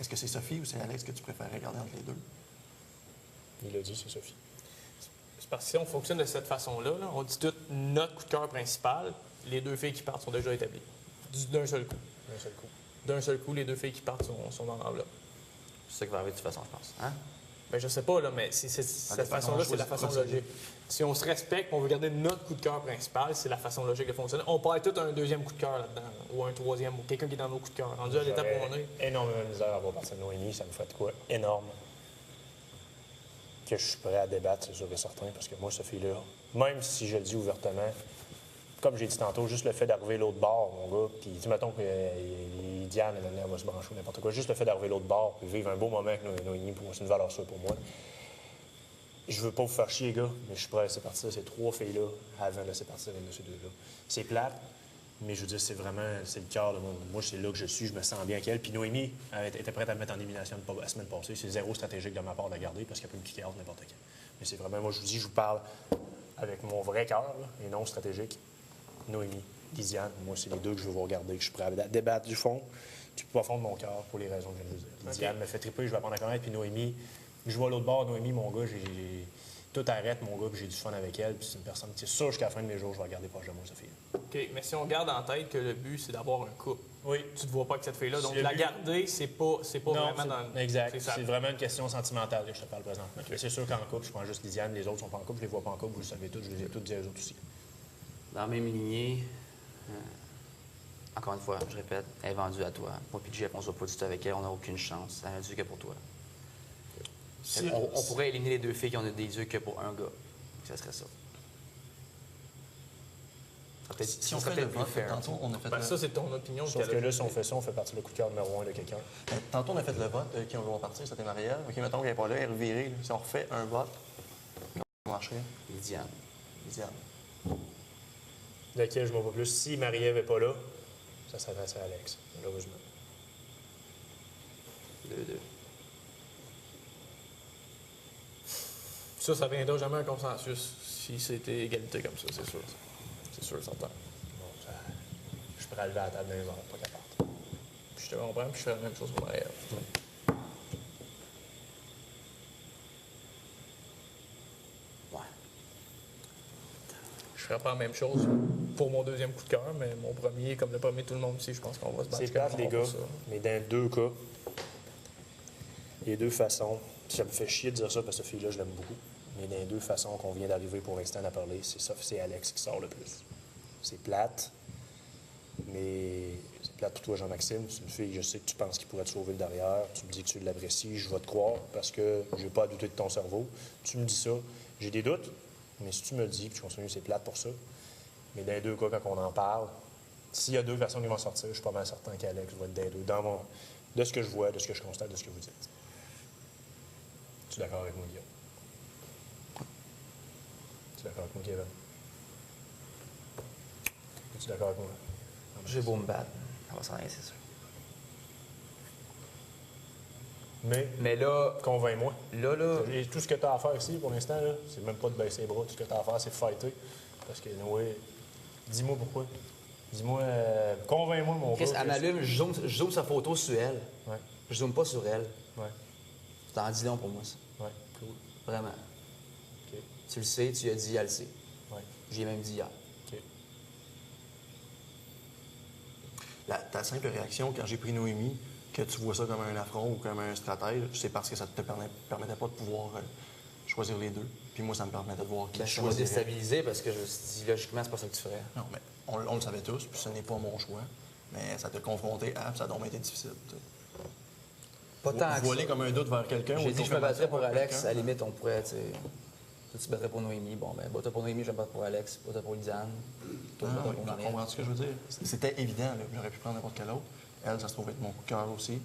Est-ce que c'est Sophie ou c'est Alex que tu préférais garder entre les deux? Il a dit, c'est Sophie. C'est parce que si on fonctionne de cette façon-là, là, on dit tout notre coup de cœur principal, les deux filles qui partent sont déjà établies. D'un seul coup. D'un seul coup. D'un seul coup, les deux filles qui partent sont dans l'enveloppe. C'est ça qui va arriver de toute façon, je pense. Hein? Ben, je sais pas, là, mais cette façon-là, c'est la façon logique. Si on se respecte, on veut garder notre coup de cœur principal, c'est la façon logique de fonctionner. On parle tout un deuxième coup de cœur là-dedans, ou un troisième, ou quelqu'un qui est dans nos coups de cœur. Rendu à l'étape où on est. Énormément de misère à voir partir de Noémie, ça me fait de quoi énorme. Que je suis prêt à débattre, c'est sûr et certain, parce que moi, cette fille-là, même si je le dis ouvertement, comme j'ai dit tantôt, juste le fait d'arriver l'autre bord, mon gars, puis mettons que Diane, elle va se brancher ou n'importe quoi, juste le fait d'arriver l'autre bord, puis vivre un beau moment avec Noémie, pour moi, c'est une valeur sûre pour moi. Je veux pas vous faire chier, les gars, mais je suis prêt à laisser partir ces trois filles-là avant de laisser partir une de ces deux-là. C'est plate, mais je veux dire, c'est le cœur de mon... Moi, c'est là que je suis, je me sens bien avec elle. Puis Noémie elle était prête à me mettre en élimination la semaine passée. C'est zéro stratégique de ma part de la garder parce qu'elle peut me kicker out n'importe quand. Mais c'est vraiment, moi, je vous dis, je vous parle avec mon vrai cœur, là, et non stratégique. Noémie, Lisiane, moi, c'est les deux que je veux vous regarder, que je suis prêt à débattre du fond, du profond de mon cœur pour les raisons que je viens de vous dire. Lisiane me fait triper, je vais apprendre à connaître, puis Noémie, je vois l'autre bord, Noémie, mon gars, tout arrête, mon gars, puis j'ai du fun avec elle, puis c'est une personne qui est sûre jusqu'à la fin de mes jours, je vais regarder proche de moi, cette fille. OK, mais si on garde en tête que le but, c'est d'avoir un couple, Oui. tu te vois pas avec cette fille-là, donc Le la but- garder, c'est pas Non, vraiment dans... exact. ça. C'est vraiment une question sentimentale que je te parle présentement. Mais c'est sûr qu'en couple, je prends juste Lisiane, les autres sont pas en couple, je les vois pas en couple, vous le savez tous, je les ai toutes dit aux autres aussi. Dans la même lignée, encore une fois, je répète, elle est vendue à toi. Moi puis Jeff, on se voit pas du tout avec elle, on n'a aucune chance. Elle n'a du que pour toi. On pourrait éliminer les deux filles qui ont des yeux que pour un gars. Ça serait ça. Si on fait le vote, tantôt, on a fait Ben, ça, c'est ton opinion. Sauf que là, si on fait ça, on fait partie le coup de cœur numéro 1 de quelqu'un. Tantôt, on a fait le vote, qui on va partir, c'était Marielle. OK, mettons qu'elle n'est pas là, elle est revirée. Si on refait un vote, comment ça marcherait? Lydiane. Lisiane. Lequel je m'en vois plus. Si Marie-Ève n'est pas là, ça s'adresse à Alex, malheureusement. 2-2. Ça viendra jamais un consensus si c'était égalité comme ça, c'est sûr. C'est sûr, certain. Bon, je suis prêt à lever à la table dans les heures, pas capable. Puis je te comprends, puis je fais la même chose pour Marie-Ève. Ouais. Je ferais pas la même chose pour mon deuxième coup de cœur, mais mon premier, comme le premier, tout le monde aussi, je pense qu'on va se battre. C'est plate, les gars, mais dans deux cas, les deux façons, ça me fait chier de dire ça parce que cette fille-là, je l'aime beaucoup, mais dans les deux façons qu'on vient d'arriver pour l'instant à parler, c'est Alex qui sort le plus. C'est plate, mais c'est plate pour toi, Jean-Maxime. C'est une fille, je sais que tu penses qu'il pourrait te sauver le derrière. Tu me dis que tu l'apprécies, je vais te croire parce que je n'ai pas à douter de ton cerveau. Tu me dis ça, j'ai des doutes, mais si tu me le dis que tu continues, c'est plate pour ça. Mais dans les deux cas, quand on en parle, s'il y a deux personnes qui vont sortir, je suis pas mal certain qu'Alex va être dans les deux. De ce que je vois, de ce que je constate, de ce que vous dites. Tu es d'accord avec moi, Guillaume? Tu es d'accord avec moi, Kevin? Es-tu d'accord avec moi? J'ai beau me battre. Ça va s'en aller, c'est sûr. Mais là, Convainc-moi. là, Et tout ce que tu as à faire ici, pour l'instant, là, c'est même pas de baisser les bras. Tout ce que tu as à faire, c'est de fighter. Parce que, ouais, dis-moi pourquoi. Dis-moi, convainc-moi, mon Chris, gars. elle m'allume, je zoome sa photo sur elle. Ouais, Je zoome pas sur elle. ouais, C'est en dis long pour moi, ça. ouais, cool. Vraiment. OK, Tu le sais, tu lui as dit, elle le sait. ouais, J'y ai même dit hier. OK. Ta simple réaction quand j'ai pris Noémie, que tu vois ça comme un affront ou comme un stratège, c'est parce que ça ne te permettait pas de pouvoir choisir les deux. Puis moi, ça me permettait de voir qui Ben, je ça m'a choisirais. déstabilisé parce que je me suis dit, logiquement, c'est pas ça que tu ferais. Non, mais on le savait tous, puis ce n'est pas mon choix. Mais ça t'a confronté à, puis ça a donc été difficile. Pas tant que Voiler ça. comme un doute vers quelqu'un. J'ai ou dit que je me comme battrais pour vers Alex. quelqu'un. À la limite, on pourrait, tu sais. Toi, tu te battrais pour Noémie. Bon, ben, bats-toi pour Noémie, je vais me battre pour Alex. Bats-toi pour Lisanne. Toi, Ah, bats-toi oui, pour tu Marielle. comprends ce que je veux dire? C'était évident, là. J'aurais pu prendre n'importe quel autre. Elle, ça se trouvait être mon coup de cœur aussi.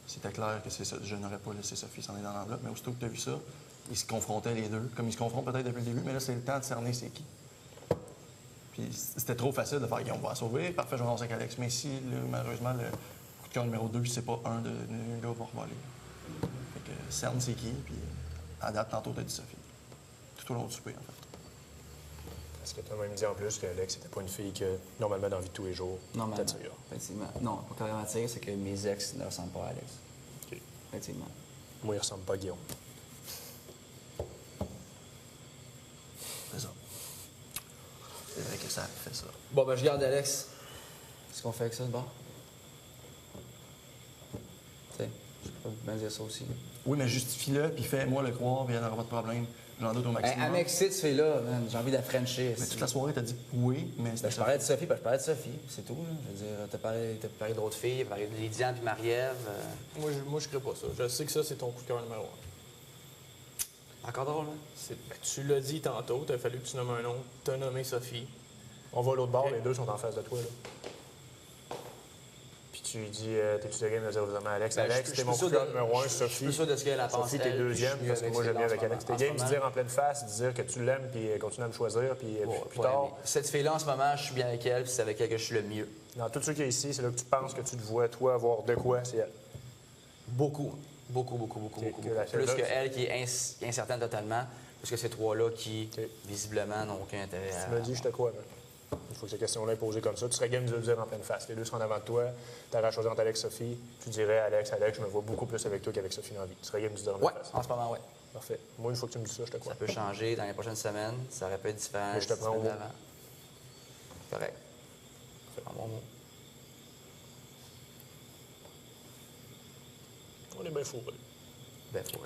C'était clair que c'est ça. Je n'aurais pas laissé Sophie s'en aller dans l'enveloppe, mais aussitôt que tu as vu ça, ils se confrontaient les deux, comme ils se confrontent peut-être depuis le début, mais là, c'est le temps de cerner c'est qui. Puis c'était trop facile de faire, on va la sauver, parfait, je vais lancer avec Alex. Mais si, là, malheureusement, le coup de cœur numéro 2, c'est pas un de nous là va revoler. Fait que cerne c'est qui, puis à date, tantôt, t'as dit Sophie. Tout au long du souper, en fait. Parce que tu as même dit en plus que Alex n'était pas une fille que, normalement, dans la vie de tous les jours, Non, mais t'attire. effectivement. Non, pas carrément attiré, c'est que mes ex ne ressemblent pas à Alex. Effectivement. Moi, il ressemble pas à Guillaume. C'est ça. C'est vrai que ça fait ça. Bon, ben, je garde Alex. Qu'est-ce qu'on fait avec ça, de bord? Tu sais, je peux bien dire ça aussi. Oui, mais justifie-le, puis fais-moi le croire, puis il n'y en aura pas de problème. J'en doute au maximum. Hey, Amex, tu fais là, man. J'ai envie de la Frencher. Mais toute la soirée, t'as dit oui, mais Ben, je parlais de Sophie, je parlais de Sophie, c'est tout. Là. Je veux dire, t'as parlé d'autres filles, t'as parlé de Lydiane puis Marie-Ève. Moi, je crée pas ça. Je sais que ça, c'est ton coup de cœur numéro 1. Encore drôle, hein? Ben, tu l'as dit tantôt, il a fallu que tu nommes un nom. Tu as nommé Sophie. On va à l'autre bord, Ok. les deux sont en face de toi. Là. Puis tu lui dis, t'es-tu de game de dire vraiment Alex? Ben, Alex, je t'es suis mon sûr coup de cœur de- numéro 1, Je suis Sophie. plus sûr de ce qu'elle a pensé. Sophie, t'es deuxième, parce que moi, j'aime bien avec Alex. T'es game de dire en pleine face, de dire que tu l'aimes, puis continuer à me choisir, puis plus tard. Cette fille-là, en ce moment, je suis bien avec elle, puis c'est avec elle que je suis le mieux. Dans tous ceux qui sont ici, c'est là que tu penses que tu te vois, toi, avoir de quoi, c'est elle. Beaucoup. Beaucoup, beaucoup, beaucoup, beaucoup. que la Plus seule- qu'elle qui est incertaine totalement, plus que ces trois-là qui, OK. visiblement, n'ont aucun intérêt à... Tu me dis, je te crois. Là. Il faut que cette question-là est posée comme ça. Tu serais game de le dire en pleine face. Les deux sont en avant de toi. Tu aurais choisi entre Alex et Sophie. Tu dirais, Alex, je me vois beaucoup plus avec toi qu'avec Sophie dans la vie. Tu serais game de le dire en Ouais, pleine face. en ce moment, ouais. Parfait. Moi, une fois que tu me dis ça, je te crois. Ça peut changer dans les prochaines semaines. Ça aurait pu être différent. Mais je te la prends au semaine mot. d'avant. Correct. Un bon mot. On est bien fourrés. Ben, faut.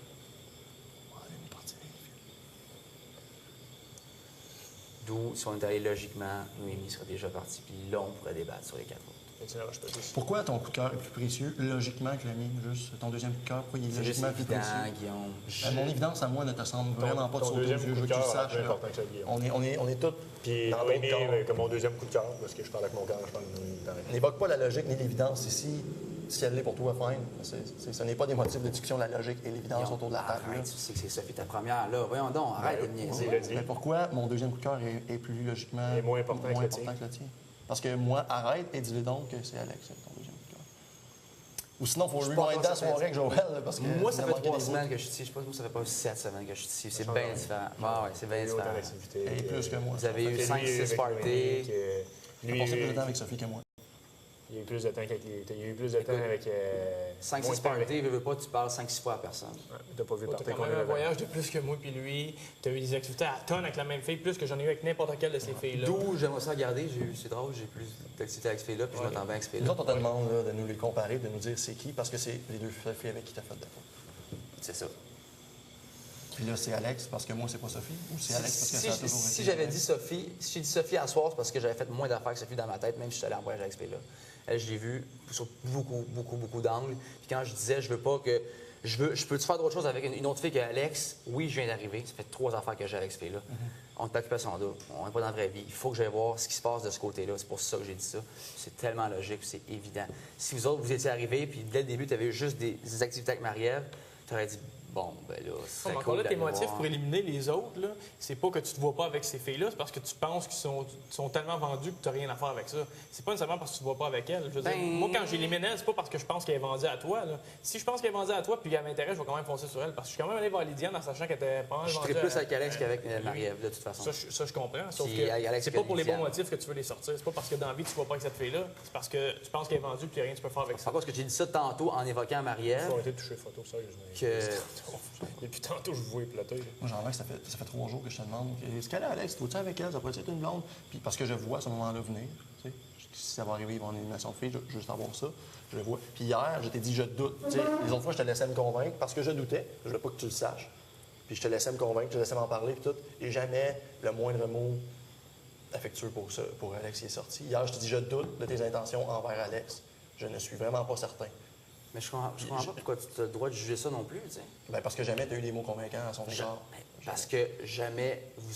D'où, si on est allé logiquement, Noémie serait déjà partie, puis là, on pourrait débattre sur les quatre autres. Étienne Roche, pas dessus. Pourquoi ton coup de cœur est plus précieux, logiquement, que le mien? Juste ton deuxième coup de cœur, pourquoi il est C'est juste logiquement plus évident, précieux? Guillaume. Mon évidence à moi ne te semble vraiment pas de Ton sauter aux deuxième yeux, coup je de veux que tu le cœur est saches. plus là. important que celui de Guillaume. On est tous Puis dans Noémie, d'autres corps. comme mon deuxième coup de cœur, parce que je parle avec mon cœur, je parle de Noémie, pareil. N'évoque pas la logique ni l'évidence ici. Si elle l'est pour toi, fine. Ce n'est pas des motifs de discussion, la logique et l'évidence autour de la table. là. Arrête, tu sais que c'est Sophie ta première, là. Voyons donc, arrête de me niaiser. Il a dit. Mais pourquoi mon deuxième coup de cœur est plus logiquement Et moins important que le tien. que le tien? Parce que moi, arrête et dis-le donc que c'est Alex, ton deuxième coup de cœur. Ou sinon, il faut Je suis pas rewinder la encore soirée avec Joël, là, parce que Moi, ça il a fait manqué 3 des semaines que je suis ici. Je sais pas, moi, ça fait pas 7 semaines que je suis ici. C'est change bien rien. différent. Ouais, c'est bien Il y a autant différent. d'activités. bouts. Et plus que moi. Vous avez eu Fait que 5-6 lui, avec parties. Noémie, Il a lui, passé plus de temps avec Sophie que moi. il y a eu plus de temps il y a eu plus de temps avec. 5-6 parties, veux pas, tu parles 5-6 fois à personne. T'as pas vu Tu partir as quand même un voyage de plus que moi puis lui. Tu as eu des activités à tonnes avec la même fille, plus que j'en ai eu avec n'importe quelle de ces filles-là. D'où j'aimerais ça regarder. C'est drôle, j'ai plus d'activités avec ces filles-là, puis je m'attends bien avec ces Nous filles-là. autres, on te demande là, de nous les comparer, de nous dire c'est qui, parce que c'est les deux filles avec qui tu as fait de quoi. C'est ça. Puis là, c'est Alex, parce que moi, c'est pas Sophie. Ou c'est Alex, parce que ça a toujours été. Si j'avais dit Sophie, si j'ai dit Sophie à soir, c'est parce que j'avais fait moins d'affaires que Sophie dans ma tête, même si je suis allé en voyage avec cette fille-là. Elle, je l'ai vue sur beaucoup d'angles. Puis quand je disais, je veux pas que. Je peux-tu faire d'autres choses avec une autre fille qu'Alex? Oui, je viens d'arriver. Ça fait 3 affaires que j'ai avec cette fille-là. On est occupation double. On n'est pas dans la vraie vie. Il faut que j'aille voir ce qui se passe de ce côté-là. C'est pour ça que j'ai dit ça. C'est tellement logique, puis c'est évident. Si vous autres, vous étiez arrivés, puis dès le début, tu avais eu juste des activités avec Marie-Ève, tu aurais dit, bon, ben là, c'est Encore cool là, tes d'aller motifs voir. pour éliminer les autres, là, c'est pas que tu te vois pas avec ces filles-là, c'est parce que tu penses qu'ils sont tellement vendus que tu n'as rien à faire avec ça. C'est pas nécessairement parce que tu te vois pas avec elle. Je veux dire, moi, quand j'élimine elle, c'est pas parce que je pense qu'elle est vendue à toi. Là. Si je pense qu'elle est vendue à toi puis qu'elle m'intéresse, je vais quand même foncer sur elle. Parce que je suis quand même allé voir Lydiane en sachant qu'elle était pas mal Je vendue serais plus à- avec Alex qu'avec Marie-Ève, de toute façon. Ça, je comprends. Sauf Puis que Alex c'est pas que pour les bons Lydiane. motifs que tu veux les sortir. C'est pas parce que dans la vie, tu ne vois pas avec cette fille-là. C'est parce que tu penses qu'elle est vendue puis qu'il n'y a rien que tu peux faire avec ça. Par contre, parce que j'ai dit ça tantôt en évoquant Il Marie-Ève, faut arrêter de toucher les photos, sérieusement. que Depuis tantôt, je vous vois éclater. Moi, j'en remarque, ça fait 3 jours que je te demande est-ce qu'elle est Alex? Toi-tu avec elle? Ça pourrait être une blonde? Puis parce que je vois à ce moment-là venir. Tu sais, si ça va arriver, ils vont en élimination de filles, je veux juste avoir ça. Je le vois. Puis hier, je t'ai dit, je doute. Tu sais, les autres fois, je te laissais me convaincre parce que je doutais. Je veux pas que tu le saches. Puis je te laissais me convaincre, je te laissais m'en parler, puis tout. Et jamais le moindre mot affectueux pour Alex qui est sorti. Hier, je te dis, je doute de tes intentions envers Alex. Je ne suis vraiment pas certain. mais je comprends pas pourquoi tu as le droit de juger ça non plus, tu sais. Ben, parce que jamais tu as eu des mots convaincants à son égard. Parce que jamais vous